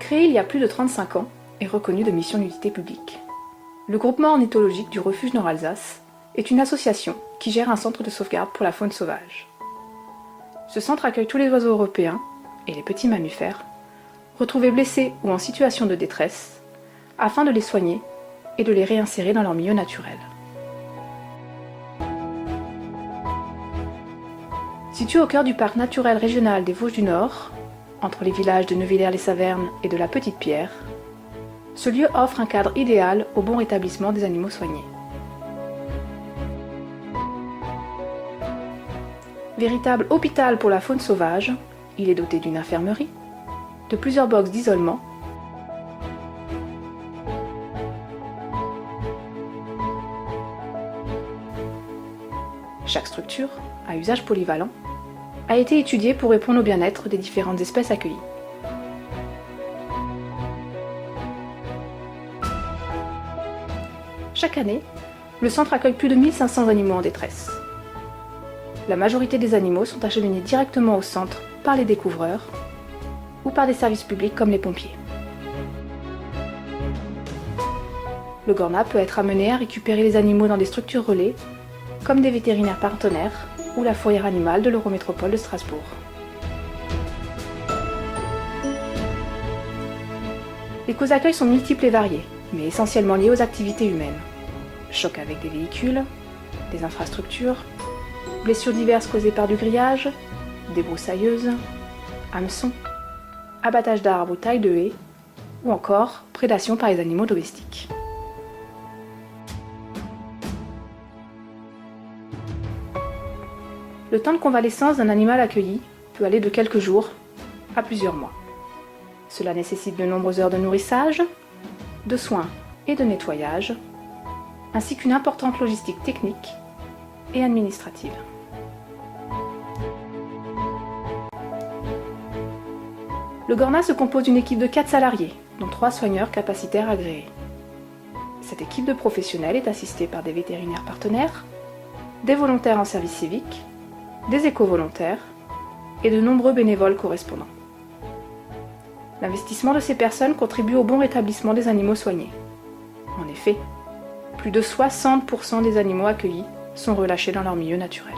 Créé il y a plus de 35 ans et reconnu de mission d'utilité publique, le groupement ornithologique du refuge Nord-Alsace est une association qui gère un centre de sauvegarde pour la faune sauvage. Ce centre accueille tous les oiseaux européens et les petits mammifères retrouvés blessés ou en situation de détresse afin de les soigner et de les réinsérer dans leur milieu naturel. Situé au cœur du parc naturel régional des Vosges du Nord, entre les villages de Neuvillers-les-Savernes et de la Petite-Pierre, ce lieu offre un cadre idéal au bon rétablissement des animaux soignés. Véritable hôpital pour la faune sauvage, il est doté d'une infirmerie, de plusieurs boxes d'isolement, chaque structure, à usage polyvalent, a été étudiée pour répondre au bien-être des différentes espèces accueillies. Chaque année, le centre accueille plus de 1500 animaux en détresse. La majorité des animaux sont acheminés directement au centre par les découvreurs ou par des services publics comme les pompiers. Le GORNA peut être amené à récupérer les animaux dans des structures relais, comme des vétérinaires partenaires ou la fourrière animale de l'Eurométropole de Strasbourg. Les causes d'accueil sont multiples et variées, mais essentiellement liées aux activités humaines. Choc avec des véhicules, des infrastructures, blessures diverses causées par du grillage, débroussailleuses, hameçons, abattage d'arbres ou taille de haies, ou encore prédation par les animaux domestiques. Le temps de convalescence d'un animal accueilli peut aller de quelques jours à plusieurs mois. Cela nécessite de nombreuses heures de nourrissage, de soins et de nettoyage, ainsi qu'une importante logistique technique et administrative. Le GORNA se compose d'une équipe de 4 salariés, dont 3 soigneurs capacitaires agréés. Cette équipe de professionnels est assistée par des vétérinaires partenaires, des volontaires en service civique, des éco-volontaires et de nombreux bénévoles correspondants. L'investissement de ces personnes contribue au bon rétablissement des animaux soignés. En effet, plus de 60% des animaux accueillis sont relâchés dans leur milieu naturel.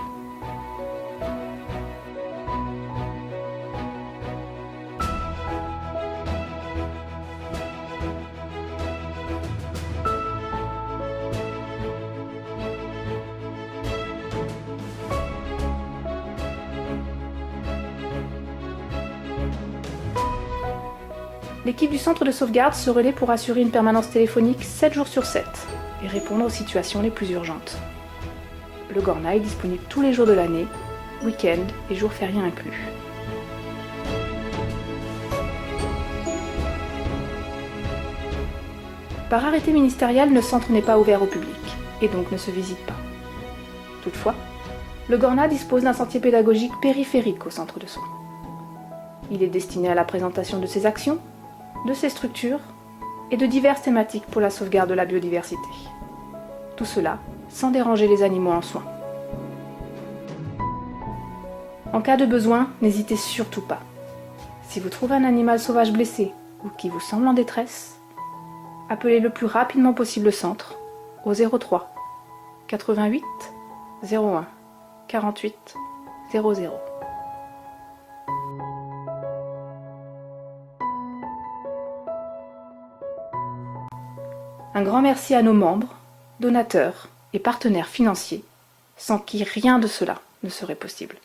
L'équipe du centre de sauvegarde se relaie pour assurer une permanence téléphonique 7 jours sur 7 et répondre aux situations les plus urgentes. Le GORNA est disponible tous les jours de l'année, week-ends et jours fériés inclus. Par arrêté ministériel, le centre n'est pas ouvert au public et donc ne se visite pas. Toutefois, le GORNA dispose d'un sentier pédagogique périphérique au centre de soins. Il est destiné à la présentation de ses actions, de ses structures et de diverses thématiques pour la sauvegarde de la biodiversité. Tout cela sans déranger les animaux en soins. En cas de besoin, n'hésitez surtout pas. Si vous trouvez un animal sauvage blessé ou qui vous semble en détresse, appelez le plus rapidement possible le centre au 03 88 01 48 00. Un grand merci à nos membres, donateurs et partenaires financiers, sans qui rien de cela ne serait possible.